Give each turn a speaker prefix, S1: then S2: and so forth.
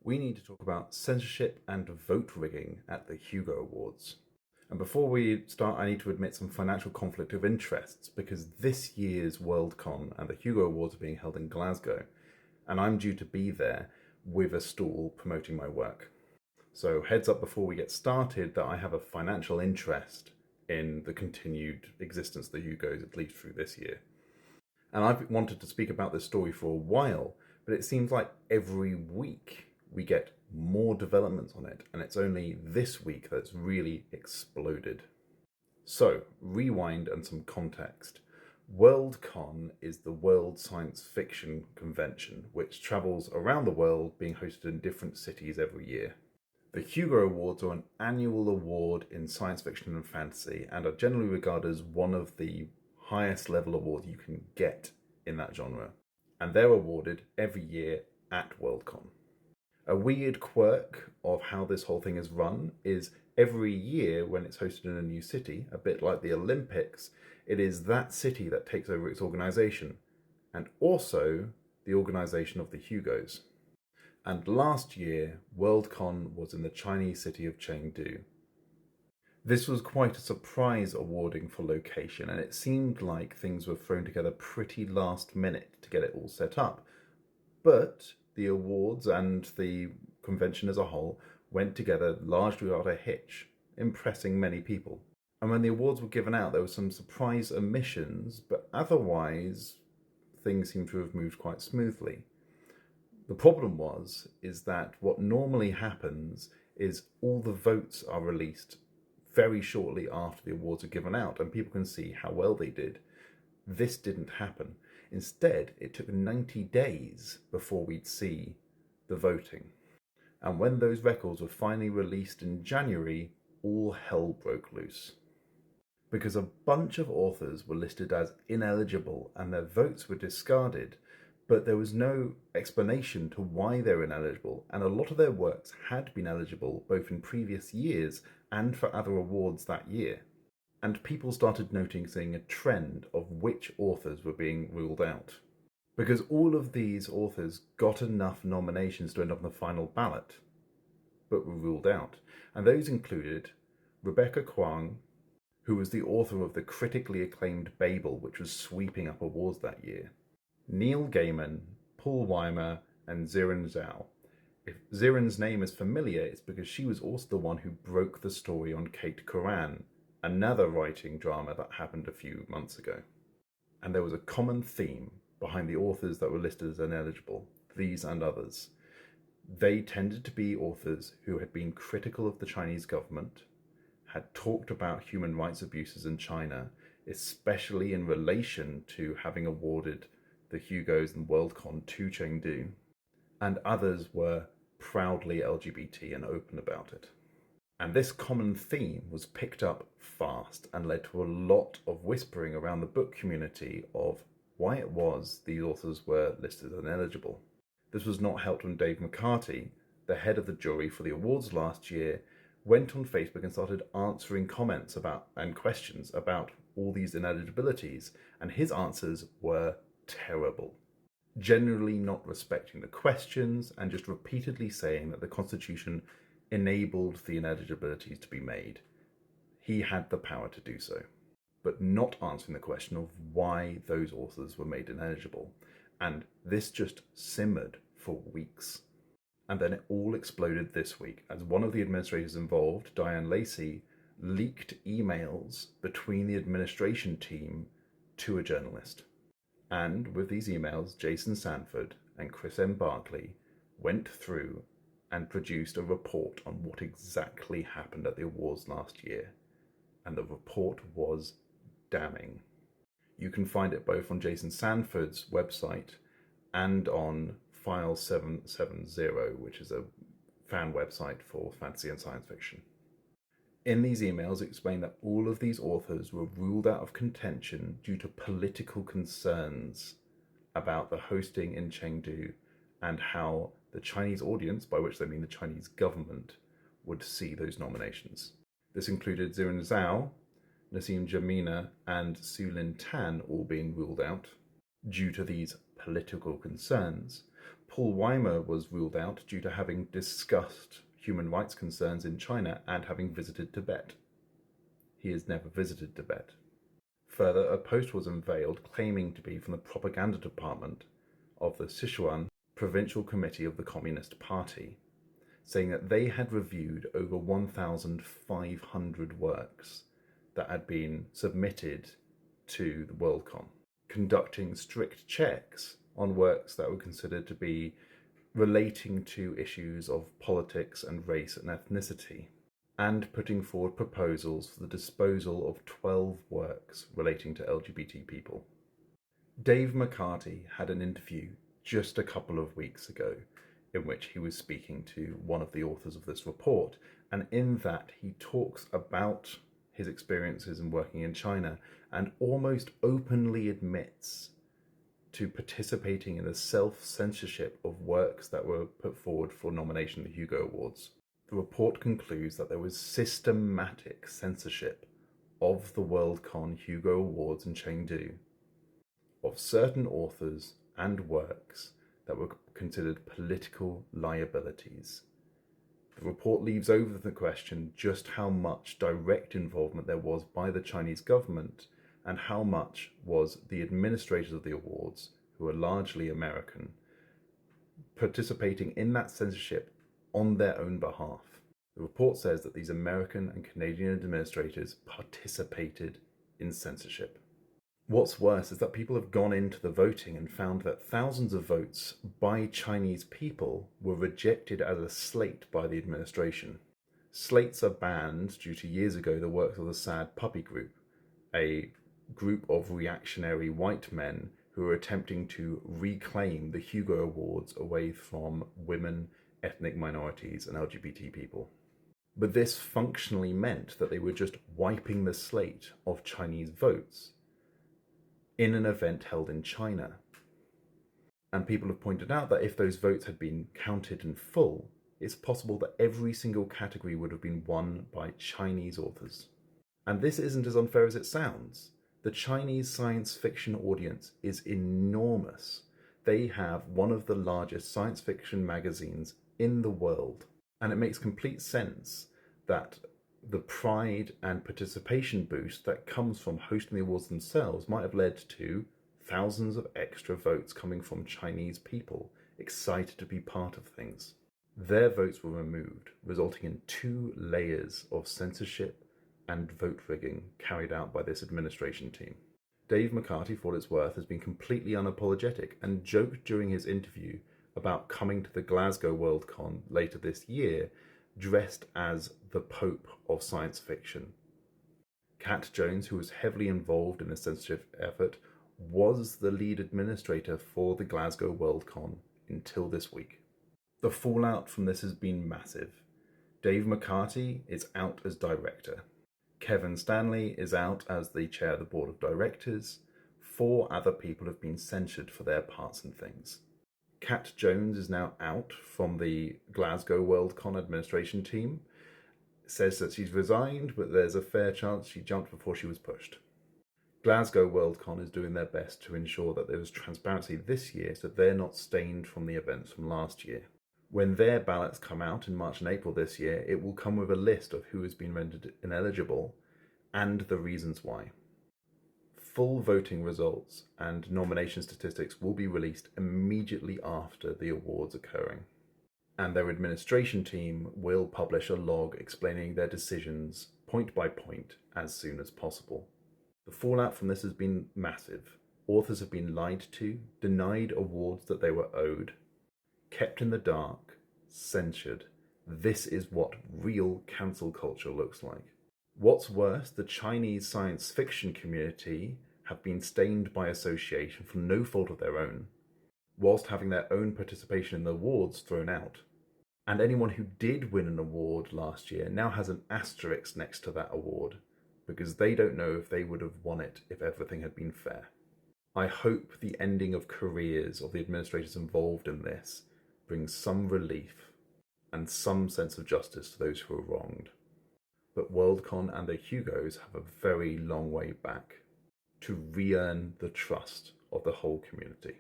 S1: we need to talk about censorship and vote rigging at the Hugo Awards. And before we start, I need to admit some financial conflict of interests because this year's WorldCon and the Hugo Awards are being held in Glasgow, and I'm due to be there with a stall promoting my work. So heads up before we get started that I have a financial interest in the continued existence of the Hugos, at least through this year. And I've wanted to speak about this story for a while, but it seems like every week we get more developments on it, and it's only this week that it's really exploded. So, rewind and some context. WorldCon is the World Science Fiction Convention, which travels around the world, being hosted in different cities every year. The Hugo Awards are an annual award in science fiction and fantasy, and are generally regarded as one of the highest level awards you can get in that genre. And they're awarded every year at WorldCon. A weird quirk of how this whole thing is run is every year when it's hosted in a new city, a bit like the Olympics, it is that city that takes over its organisation, and also the organisation of the Hugos. And last year, WorldCon was in the Chinese city of Chengdu. This was quite a surprise awarding for location, and it seemed like things were thrown together pretty last minute to get it all set up. But the awards and the convention as a whole went together largely without a hitch, impressing many people. And when the awards were given out, there were some surprise omissions, but otherwise things seemed to have moved quite smoothly. The problem is that what normally happens is all the votes are released very shortly after the awards are given out, and people can see how well they did. This didn't happen. Instead, it took 90 days before we'd see the voting. And when those records were finally released in January, all hell broke loose. Because a bunch of authors were listed as ineligible and their votes were discarded, but there was no explanation to why they're ineligible, and a lot of their works had been eligible both in previous years and for other awards that year. And people started noticing a trend of which authors were being ruled out. Because all of these authors got enough nominations to end up on the final ballot, but were ruled out. And those included Rebecca Kuang, who was the author of the critically acclaimed Babel, which was sweeping up awards that year, Neil Gaiman, Paul Weimer, and Ziran Zhao. If Ziran's name is familiar, it's because she was also the one who broke the story on Kate Coran, another writing drama that happened a few months ago. And there was a common theme behind the authors that were listed as ineligible, these and others. They tended to be authors who had been critical of the Chinese government, had talked about human rights abuses in China, especially in relation to having awarded the Hugos and WorldCon to Chengdu, and others were proudly LGBT and open about it. And this common theme was picked up fast and led to a lot of whispering around the book community of why it was these authors were listed as ineligible. This was not helped when Dave McCarty, the head of the jury for the awards last year, went on Facebook and started answering comments about and questions about all these ineligibilities, and his answers were terrible. Generally not respecting the questions and just repeatedly saying that the Constitution enabled the ineligibilities to be made. He had the power to do so, but not answering the question of why those authors were made ineligible. And this just simmered for weeks. And then it all exploded this week as one of the administrators involved, Diane Lacey, leaked emails between the administration team to a journalist. And with these emails, Jason Sanford and Chris M. Barkley went through and produced a report on what exactly happened at the awards last year. And the report was damning. You can find it both on Jason Sanford's website and on File 770, which is a fan website for fantasy and science fiction. In these emails, it explained that all of these authors were ruled out of contention due to political concerns about the hosting in Chengdu and how the Chinese audience, by which they mean the Chinese government, would see those nominations. This included Ziran Zhao, Nassim Jamina, and Su Lin Tan all being ruled out due to these political concerns. Paul Weimer was ruled out due to having discussed human rights concerns in China and having visited Tibet. He has never visited Tibet. Further, a post was unveiled claiming to be from the propaganda department of the Sichuan Provincial Committee of the Communist Party, saying that they had reviewed over 1,500 works that had been submitted to the WorldCon, conducting strict checks on works that were considered to be relating to issues of politics and race and ethnicity, and putting forward proposals for the disposal of 12 works relating to LGBT people. Dave McCarty had an interview just a couple of weeks ago in which he was speaking to one of the authors of this report, and in that he talks about his experiences in working in China and almost openly admits to participating in the self-censorship of works that were put forward for nomination at the Hugo Awards. The report concludes that there was systematic censorship of the WorldCon Hugo Awards in Chengdu of certain authors and works that were considered political liabilities. The report leaves over the question just how much direct involvement there was by the Chinese government and how much was the administrators of the awards, who are largely American, participating in that censorship on their own behalf. The report says that these American and Canadian administrators participated in censorship. What's worse is that people have gone into the voting and found that thousands of votes by Chinese people were rejected as a slate by the administration. Slates are banned due to years ago the works of the Sad Puppy Group, a group of reactionary white men who are attempting to reclaim the Hugo Awards away from women, ethnic minorities, and LGBT people. But this functionally meant that they were just wiping the slate of Chinese votes in an event held in China. And people have pointed out that if those votes had been counted in full, it's possible that every single category would have been won by Chinese authors. And this isn't as unfair as it sounds. The Chinese science fiction audience is enormous. They have one of the largest science fiction magazines in the world. And it makes complete sense that the pride and participation boost that comes from hosting the awards themselves might have led to thousands of extra votes coming from Chinese people excited to be part of things. Their votes were removed, resulting in 2 layers of censorship and vote rigging carried out by this administration team. Dave McCarty, for what it's worth, has been completely unapologetic and joked during his interview about coming to the Glasgow WorldCon later this year dressed as the Pope of science fiction. Kat Jones, who was heavily involved in the censorship effort, was the lead administrator for the Glasgow WorldCon until this week. The fallout from this has been massive. Dave McCarty is out as director. Kevin Stanley is out as the chair of the board of directors. 4 other people have been censured for their parts in things. Kat Jones is now out from the Glasgow WorldCon administration team. Says that she's resigned, but there's a fair chance she jumped before she was pushed. Glasgow WorldCon is doing their best to ensure that there was transparency this year so they're not stained from the events from last year. When their ballots come out in March and April this year, it will come with a list of who has been rendered ineligible and the reasons why. Full voting results and nomination statistics will be released immediately after the awards occurring. And their administration team will publish a log explaining their decisions point by point as soon as possible. The fallout from this has been massive. Authors have been lied to, denied awards that they were owed, kept in the dark, censured. This is what real cancel culture looks like. What's worse, the Chinese science fiction community have been stained by association for no fault of their own, whilst having their own participation in the awards thrown out. And anyone who did win an award last year now has an asterisk next to that award, because they don't know if they would have won it if everything had been fair. I hope the ending of careers of the administrators involved in this brings some relief and some sense of justice to those who are wronged. But WorldCon and the Hugos have a very long way back to re-earn the trust of the whole community.